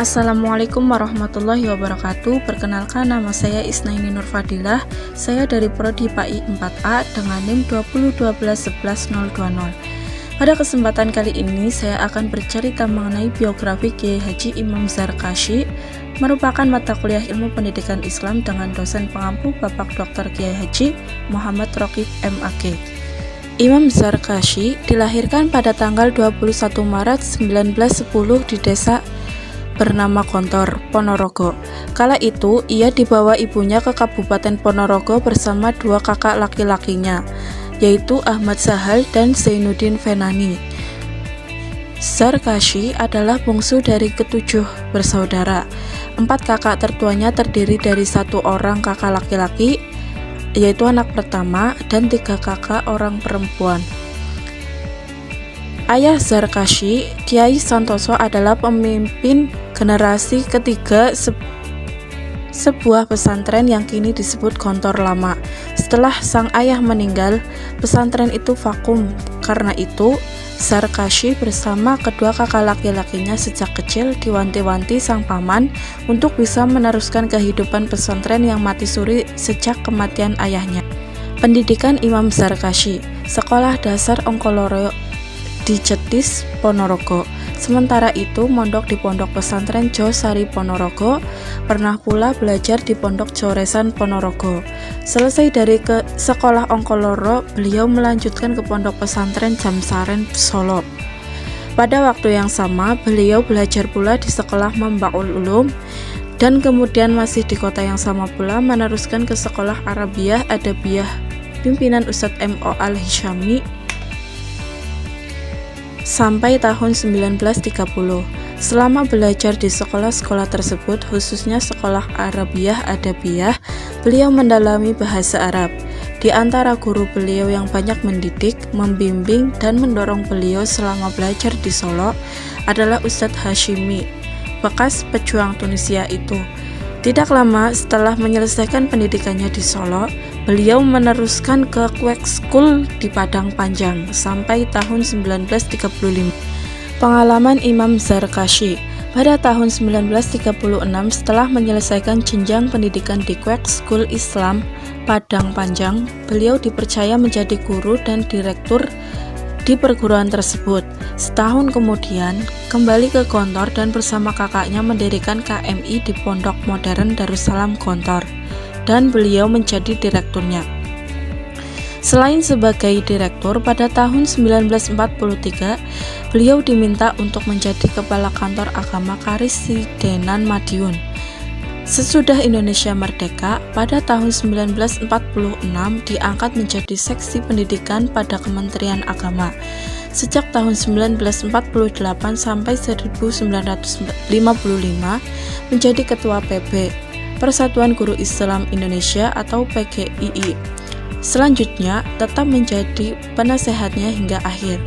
Assalamualaikum warahmatullahi wabarakatuh. Perkenalkan, nama saya Isnaini Nurfadilah. Saya dari Prodi PAI 4A dengan NIM 201211020. Pada kesempatan kali ini saya akan bercerita mengenai biografi Kiai Haji Imam Zarkashi, merupakan mata kuliah ilmu pendidikan Islam dengan dosen pengampu Bapak Dr. Kiai Haji Muhammad Rokib MAG. Imam Zarkashi dilahirkan pada tanggal 21 Maret 1910 di desa bernama Gontor, Ponorogo. Kala itu, ia dibawa ibunya ke Kabupaten Ponorogo bersama dua kakak laki-lakinya, yaitu Ahmad Sahal dan Zainuddin Fenani. Zarkashi adalah bungsu dari ketujuh bersaudara. 4 kakak tertuanya terdiri dari 1 orang kakak laki-laki, yaitu anak pertama, dan 3 kakak orang perempuan. Ayah Zarkashi, Kiai Santoso, adalah pemimpin generasi ketiga sebuah pesantren yang kini disebut Gontor Lama. Setelah sang ayah meninggal, pesantren itu vakum. Karena itu, Zarkashi bersama kedua kakak laki-lakinya sejak kecil diwanti-wanti sang paman untuk bisa meneruskan kehidupan pesantren yang mati suri sejak kematian ayahnya. Pendidikan Imam Zarkashi, Sekolah Dasar Ongkoloro di Jetis, Ponorogo. Sementara itu mondok di Pondok Pesantren Josari Ponorogo, pernah pula belajar di Pondok Joresan Ponorogo. Selesai dari ke sekolah Ongkoloro, beliau melanjutkan ke Pondok Pesantren Jamsaren Solo. Pada waktu yang sama, beliau belajar pula di sekolah Mambaul Ulum, dan kemudian masih di kota yang sama pula meneruskan ke sekolah Arabiyah Adabiyah pimpinan Ustadz M.O. Al-Hishami sampai tahun 1930. Selama belajar di sekolah-sekolah tersebut, khususnya sekolah Arabiyah Adabiyah, beliau mendalami bahasa Arab. Di antara guru beliau yang banyak mendidik, membimbing, dan mendorong beliau selama belajar di Solo adalah Ustadz Hashimi, bekas pejuang Tunisia itu. Tidak lama setelah menyelesaikan pendidikannya di Solo, beliau meneruskan ke Quake School di Padang Panjang sampai tahun 1935. Pengalaman Imam Zarkashi. Pada tahun 1936, setelah menyelesaikan jenjang pendidikan di Quake School Islam Padang Panjang, beliau dipercaya menjadi guru dan direktur di perguruan tersebut. Setahun kemudian, kembali ke Gontor dan bersama kakaknya mendirikan KMI di Pondok Modern Darussalam Gontor, dan beliau menjadi direkturnya. Selain sebagai direktur, pada tahun 1943, beliau diminta untuk menjadi kepala kantor agama Karesidenan Madiun. Sesudah Indonesia merdeka, pada tahun 1946 diangkat menjadi seksi pendidikan pada Kementerian Agama. Sejak tahun 1948 sampai 1955 menjadi ketua PB, Persatuan Guru Islam Indonesia atau PGII. Selanjutnya tetap menjadi penasehatnya hingga akhir.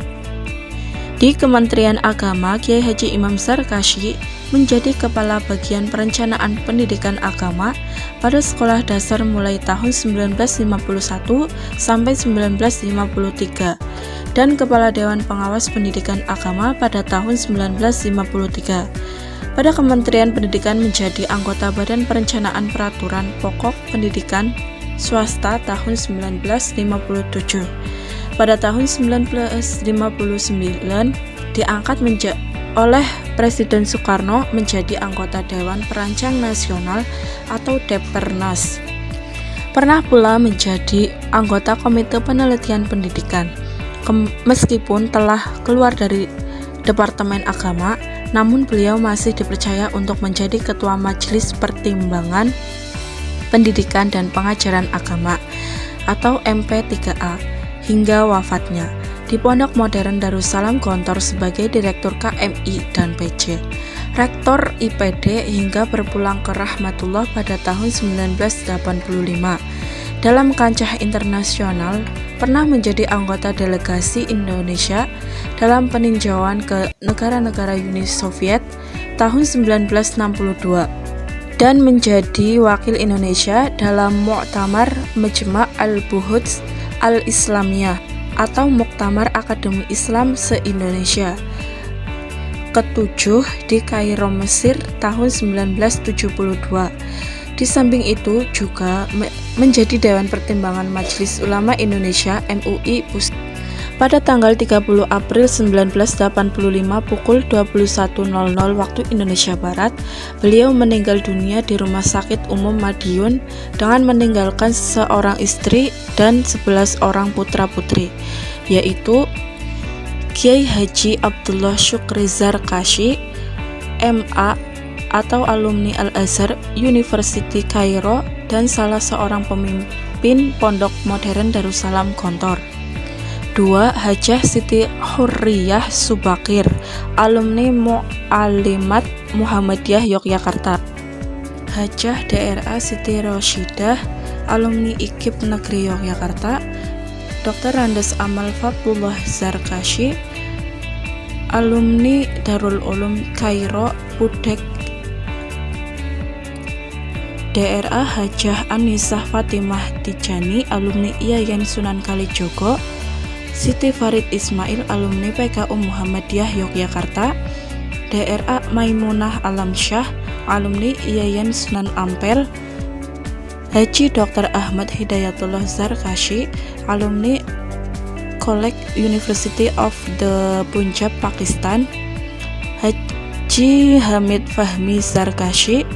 Di Kementerian Agama, Kiai Haji Imam Zarkashi menjadi Kepala Bagian Perencanaan Pendidikan Agama pada sekolah dasar mulai tahun 1951 sampai 1953 dan Kepala Dewan Pengawas Pendidikan Agama pada tahun 1953. Pada Kementerian Pendidikan menjadi anggota Badan Perencanaan Peraturan Pokok Pendidikan Swasta tahun 1957. Pada tahun 1959 diangkat oleh Presiden Soekarno menjadi anggota Dewan Perancang Nasional atau Depernas. Pernah pula menjadi anggota Komite Penelitian Pendidikan. Meskipun telah keluar dari Departemen Agama, namun beliau masih dipercaya untuk menjadi Ketua Majelis Pertimbangan Pendidikan dan Pengajaran Agama atau MP3A hingga wafatnya di Pondok Modern Darussalam Gontor sebagai Direktur KMI dan PC, Rektor IPD hingga berpulang ke rahmatullah pada tahun 1985. Dalam kancah internasional, pernah menjadi anggota delegasi Indonesia dalam peninjauan ke negara-negara Uni Soviet tahun 1962 dan menjadi wakil Indonesia dalam Muktamar Majma' al-Buhuts al-Islamiyah atau Muktamar Akademi Islam se-Indonesia. ke-7 di Kairo, Mesir tahun 1972. Di samping itu juga menjadi Dewan Pertimbangan Majelis Ulama Indonesia MUI pada tanggal 30 April 1985 pukul 21.00 waktu Indonesia Barat. Beliau meninggal dunia di Rumah Sakit Umum Madiun dengan meninggalkan seorang istri dan 11 orang putra-putri, yaitu Kiai Haji Abdullah Syukri Zarkashi, MA atau alumni Al-Azhar University Kairo, dan salah seorang pemimpin Pondok Modern Darussalam Gontor. 2. Hajah Siti Hurriyah Subakir, alumni Mu'alimat Muhammadiyah Yogyakarta. Hajah DRA Siti Roshidah, alumni IKIP Negeri Yogyakarta. Dr. Randes Amal Fatullah Zarkashi, alumni Darul Ulum Kairo Pudek. DRA Hajah Anisah Fatimah Tijani, alumni Yayan Sunan Kalijogo. Siti Farid Ismail, alumni PKU Muhammadiyah Yogyakarta. DRA Maimunah Alamsyah, alumni Yayan Sunan Ampel. Haji Dr. Ahmad Hidayatullah Zarkashi, alumni College University of the Punjab, Pakistan. Haji Hamid Fahmi Zarkashi,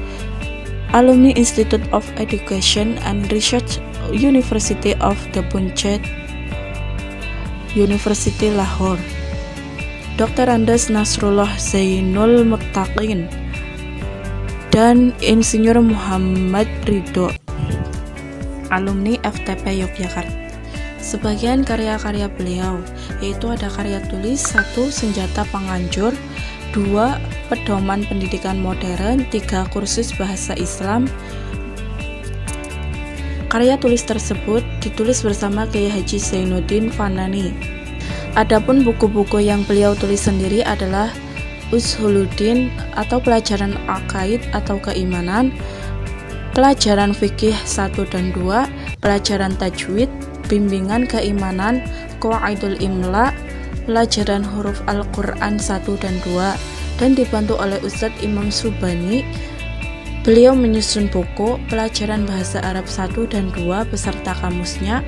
alumni Institute of Education and Research University of the Punjab, University Lahore. Dr. Andes Nasrullah Zainul Muttaqin dan Insinyur Muhammad Ridho, alumni FTP Yogyakarta. Sebagian karya-karya beliau yaitu ada karya tulis 1. Senjata Penganjur, 2. Pedoman Pendidikan Modern, 3. Kursus Bahasa Islam. Karya tulis tersebut ditulis bersama Kiai Haji Zainuddin Fanani. Adapun buku-buku yang beliau tulis sendiri adalah Ushuluddin atau pelajaran akaid atau keimanan, pelajaran fikih 1 dan 2, pelajaran tajwid, bimbingan keimanan, Qawaidul Imla, pelajaran huruf Al-Quran 1 dan 2, dan dibantu oleh Ustadz Imam Subani. Beliau menyusun buku pelajaran bahasa Arab 1 dan 2 beserta kamusnya,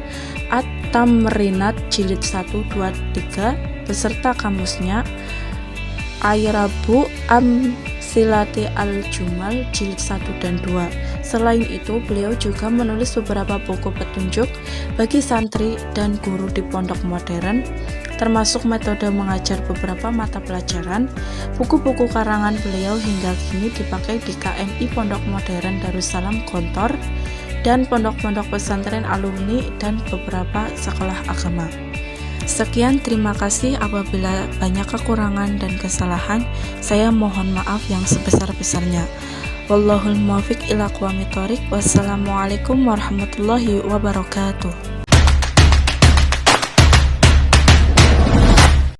At-Tamrinat jilid 1, 2, 3 beserta kamusnya, Ayrabu Amsilati Al-Jumal jilid 1 dan 2. Selain itu, beliau juga menulis beberapa buku petunjuk bagi santri dan guru di pondok modern, termasuk metode mengajar beberapa mata pelajaran. Buku-buku karangan beliau hingga kini dipakai di KMI Pondok Modern Darussalam Gontor dan pondok-pondok pesantren alumni dan beberapa sekolah agama. Sekian, terima kasih. Apabila banyak kekurangan dan kesalahan, saya mohon maaf yang sebesar-besarnya. Wallahul muwaffiq ila aqwamit thoriq. Wassalamualaikum warahmatullahi wabarakatuh.